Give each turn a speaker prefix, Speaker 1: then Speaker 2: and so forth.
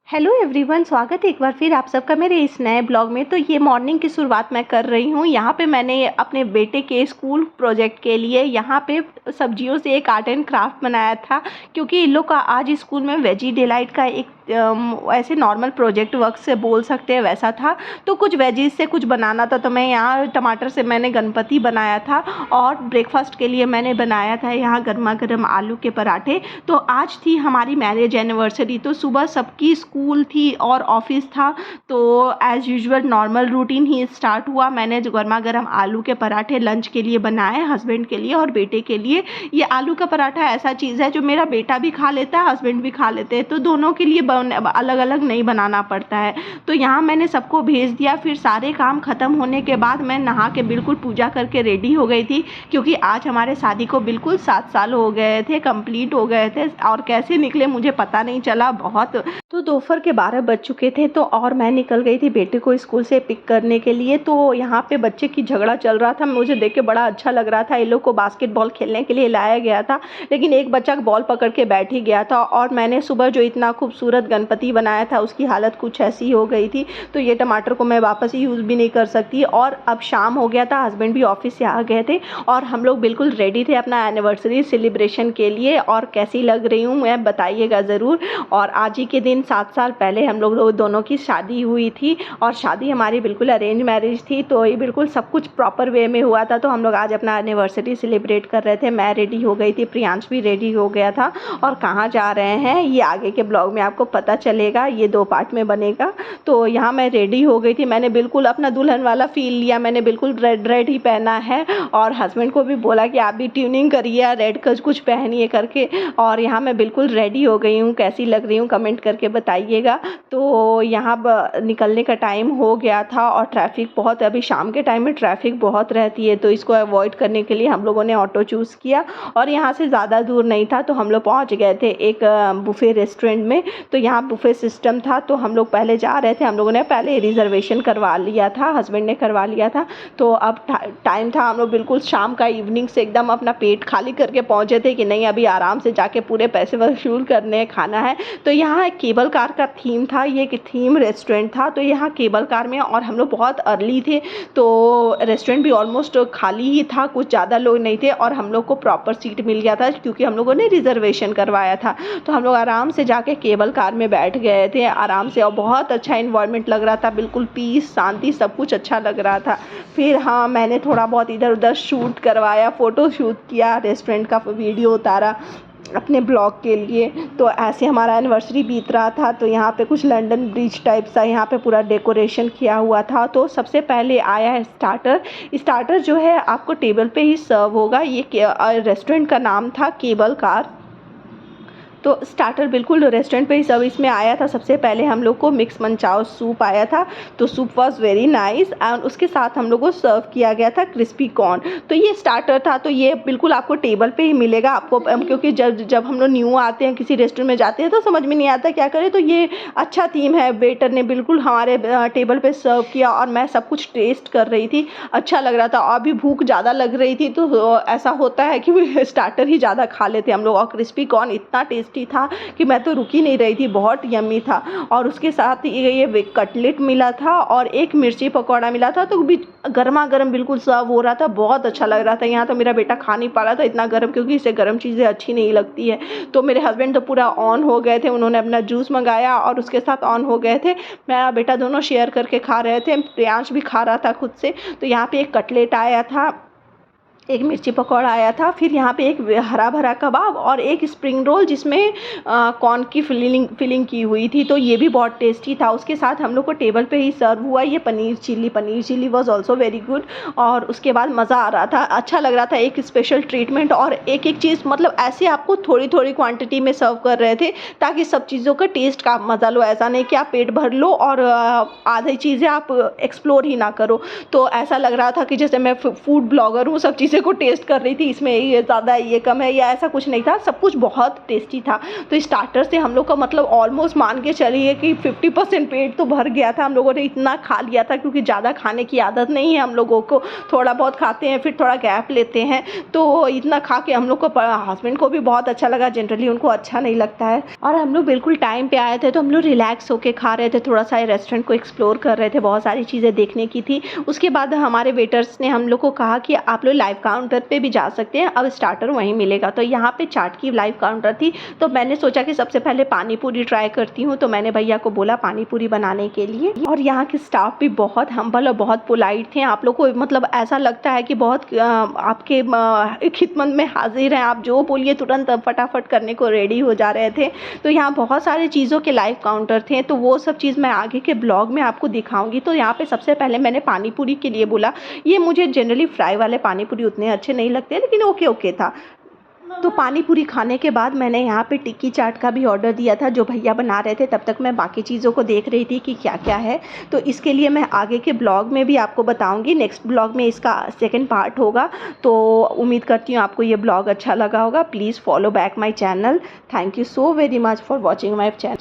Speaker 1: Hello everyone, स्वागत है एक बार फिर आप सबका मेरे इस नए ब्लॉग में। तो ये मॉर्निंग की शुरुआत मैं कर रही हूँ। यहाँ पे मैंने अपने बेटे के स्कूल प्रोजेक्ट के लिए यहाँ पे सब्जियों से एक आर्ट एंड क्राफ्ट बनाया था, क्योंकि इन लोग का आज स्कूल में वेजी डिलाइट का एक ऐसे नॉर्मल प्रोजेक्ट वर्क से बोल सकते हैं वैसा था। तो कुछ वेजीज से कुछ बनाना था, तो मैं यहाँ टमाटर से मैंने गणपति बनाया था और ब्रेकफास्ट के लिए मैंने बनाया था यहाँ गर्मा गर्म आलू के पराठे। तो आज थी हमारी मैरिज एनिवर्सरी, तो सुबह सबकी स्कूल थी और ऑफिस था, तो एज़ यूजुअल नॉर्मल रूटीन ही स्टार्ट हुआ। मैंने जो गर्मा गर्म आलू के पराठे लंच के लिए बनाए, हस्बैंड के लिए और बेटे के लिए। ये आलू का पराठा ऐसा चीज़ है जो मेरा बेटा भी खा लेता है, हस्बैंड भी खा लेते हैं, तो दोनों के लिए अलग अलग नहीं बनाना पड़ता है। तो यहाँ मैंने सबको भेज दिया। फिर सारे काम ख़त्म होने के बाद मैं नहा के बिल्कुल पूजा करके रेडी हो गई थी, क्योंकि आज हमारे शादी को बिल्कुल 7 साल हो गए थे, कंप्लीट हो गए थे। और कैसे निकले मुझे पता नहीं चला, बहुत। तो दोपहर के 12 बज चुके थे, तो और मैं निकल गई थी बेटे को स्कूल से पिक करने के लिए। तो यहाँ पे बच्चे की झगड़ा चल रहा था, मुझे देख के बड़ा अच्छा लग रहा था। इन लोग को बास्केटबॉल खेलने के लिए लाया गया था, लेकिन एक बच्चा बॉल पकड़ के बैठ ही गया था। और मैंने सुबह जो इतना खूबसूरत गणपति बनाया था उसकी हालत कुछ ऐसी हो गई थी, तो ये टमाटर को मैं वापस यूज़ भी नहीं कर सकती। और अब शाम हो गया था, हस्बैंड भी ऑफिस से आ गए थे और हम लोग बिल्कुल रेडी थे अपना एनिवर्सरी सेलिब्रेशन के लिए। और कैसी लग रही हूँ मैं बताइएगा ज़रूर। और आज ही के दिन 7 साल पहले हम लोग दोनों की शादी हुई थी, और शादी हमारी बिल्कुल अरेंज मैरिज थी, तो ये बिल्कुल सब कुछ प्रॉपर वे में हुआ था। तो हम लोग आज अपना एनिवर्सरी सेलिब्रेट कर रहे थे। मैं रेडी हो गई थी, प्रियांश भी रेडी हो गया था। और कहाँ जा रहे हैं ये आगे के ब्लॉग में आपको पता चलेगा, ये 2 पार्ट में बनेगा। तो यहाँ मैं रेडी हो गई थी, मैंने बिल्कुल अपना दुल्हन वाला फील लिया, मैंने बिल्कुल रेड रेड ही पहना है। और हस्बैंड को भी बोला कि आप भी ट्यूनिंग करिए, रेड कुछ पहनिए करके। और यहाँ मैं बिल्कुल रेडी हो गई हूँ। कैसी लग रही हूँ कमेंट करके बताइएगा। तो यहाँ निकलने का टाइम हो गया था और ट्रैफिक बहुत, अभी शाम के टाइम में ट्रैफिक बहुत रहती है, तो इसको अवॉइड करने के लिए हम लोगों ने ऑटो चूज़ किया। और यहाँ से ज़्यादा दूर नहीं था, तो हम लोग पहुँच गए थे एक बुफ़े रेस्टोरेंट में। तो यहाँ बुफ़े सिस्टम था, तो हम लोग पहले जा रहे थे, हम लोगों ने पहले रिजर्वेशन करवा लिया था, हस्बैंड ने करवा लिया था। तो अब टाइम था, हम लोग बिल्कुल शाम का इवनिंग से एकदम अपना पेट खाली करके पहुँचे थे कि नहीं अभी आराम से जाके पूरे पैसे वसूल करने खाना है। तो यहाँ एक केबल कार का थीम था, ये एक थीम रेस्टोरेंट था। तो यहाँ केबल कार में, और हम लोग बहुत अर्ली थे, तो रेस्टोरेंट भी ऑलमोस्ट खाली ही था, कुछ ज़्यादा लोग नहीं थे। और हम लोग को प्रॉपर सीट मिल गया था, क्योंकि हम लोगों ने रिजर्वेशन करवाया था। तो हम लोग आराम से जाके केबल कार में बैठ गए थे आराम से, और बहुत अच्छा इन्वायरमेंट लग रहा था, बिल्कुल पीस शांति सब कुछ अच्छा लग रहा था। फिर हाँ, मैंने थोड़ा बहुत इधर उधर शूट करवाया, फ़ोटो शूट किया, रेस्टोरेंट का वीडियो उतारा अपने ब्लॉग के लिए। तो ऐसे हमारा एनिवर्सरी बीत रहा था। तो यहाँ पे कुछ लंदन ब्रिज टाइप सा यहाँ पे पूरा डेकोरेशन किया हुआ था। तो सबसे पहले आया है स्टार्टर जो है आपको टेबल पे ही सर्व होगा। ये रेस्टोरेंट का नाम था केबल कार। तो स्टार्टर बिल्कुल रेस्टोरेंट पे ही सर्विस में आया था। सबसे पहले हम लोग को मिक्स मंचाओ सूप आया था, तो soup was very nice. And उसके साथ हम लोग को सर्व किया गया था क्रिस्पी कॉर्न। तो ये स्टार्टर था, तो ये बिल्कुल आपको टेबल पे ही मिलेगा आपको, क्योंकि जब हम लोग न्यू आते हैं किसी रेस्टोरेंट में जाते हैं तो समझ में नहीं आता क्या करें। तो ये अच्छा थीम है, वेटर ने बिल्कुल हमारे टेबल पर सर्व किया और मैं सब कुछ टेस्ट कर रही थी, अच्छा लग रहा था। अभी भूख ज़्यादा लग रही थी, तो ऐसा होता है कि स्टार्टर ही ज़्यादा खा लेते हम लोग। और क्रिस्पी कॉर्न इतना टेस्टी था कि मैं तो रुक ही नहीं रही थी, बहुत यम्मी था। और उसके साथ ये कटलेट मिला था और एक मिर्ची पकौड़ा मिला था, तो भी गर्मा गर्म बिल्कुल सर्व हो रहा था, बहुत अच्छा लग रहा था। यहाँ तो मेरा बेटा खा नहीं पा रहा था इतना गर्म, क्योंकि इसे गर्म चीज़ें अच्छी नहीं लगती है। तो मेरे हस्बैंड तो पूरा ऑन हो गए थे, उन्होंने अपना जूस मंगाया और उसके साथ ऑन हो गए थे। मेरा बेटा दोनों शेयर करके खा रहे थे, प्रियांश भी खा रहा था खुद से। तो यहाँ पे एक कटलेट आया था, एक मिर्ची पकौड़ा आया था, फिर यहाँ पे एक हरा भरा कबाब और एक स्प्रिंग रोल जिसमें कॉर्न की फिलिंग की हुई थी, तो ये भी बहुत टेस्टी था। उसके साथ हम लोग को टेबल पे ही सर्व हुआ ये paneer chilli was also very good. और उसके बाद मज़ा आ रहा था, अच्छा लग रहा था, एक स्पेशल ट्रीटमेंट। और एक एक चीज़ मतलब ऐसे आपको थोड़ी थोड़ी क्वान्टिटी में सर्व कर रहे थे, ताकि सब चीज़ों का टेस्ट का मज़ा लो। ऐसा नहीं कि आप पेट भर लो और आधी चीज़ें आप एक्सप्लोर ही ना करो। तो ऐसा लग रहा था कि जैसे मैं फूड ब्लॉगर हूँ, सब चीज़ें दूसरे को टेस्ट कर रही थी, इसमें ये ज़्यादा है, ये कम है, या ऐसा कुछ नहीं था, सब कुछ बहुत टेस्टी था। तो स्टार्टर से हम लोग का मतलब ऑलमोस्ट मान के चलिए कि 50% पेट तो भर गया था। हम लोगों ने इतना खा लिया था क्योंकि ज़्यादा खाने की आदत नहीं है हम लोगों को, थोड़ा बहुत खाते हैं फिर थोड़ा गैप लेते हैं। तो इतना खा के हम लोग को, हस्बैंड को भी बहुत अच्छा लगा, जनरली उनको अच्छा नहीं लगता है। और हम लोग बिल्कुल टाइम पे आए थे, तो हम लोग रिलैक्स होके खा रहे थे, थोड़ा सा रेस्टोरेंट को एक्सप्लोर कर रहे थे, बहुत सारी चीज़ें देखने की थी। उसके बाद हमारे वेटर्स ने हम लोग को कहा कि आप लोग लाइव काउंटर पे भी जा सकते हैं, अब स्टार्टर वहीं मिलेगा। तो यहाँ पे चाट की लाइव काउंटर थी, तो मैंने सोचा कि सबसे पहले पानी पूरी ट्राई करती हूँ। तो मैंने भैया को बोला पानी पूरी बनाने के लिए, और यहाँ के स्टाफ भी बहुत हम्बल और बहुत पोलाइट थे। आप लोग को मतलब ऐसा लगता है कि बहुत आपके खिदमत में हाजिर हैं, आप जो बोलिए तुरंत फटाफट करने को रेडी हो जा रहे थे। तो यहाँ बहुत सारे चीज़ों के लाइव काउंटर थे, तो वो सब चीज़ मैं आगे के ब्लॉग में आपको दिखाऊंगी। तो यहाँ पे सबसे पहले मैंने पानी पूरी के लिए बोला, ये मुझे जनरली फ्राई वाले पानी पूरी उतने अच्छे नहीं लगते, लेकिन ओके था। तो पानी पूरी खाने के बाद मैंने यहाँ पे टिक्की चाट का भी ऑर्डर दिया था, जो भैया बना रहे थे। तब तक मैं बाकी चीज़ों को देख रही थी कि क्या क्या है। तो इसके लिए मैं आगे के ब्लॉग में भी आपको बताऊंगी, नेक्स्ट ब्लॉग में इसका सेकंड पार्ट होगा। तो उम्मीद करती हूँ आपको ये ब्लॉग अच्छा लगा होगा। Please follow back my channel. Thank you so very much for watching my channel.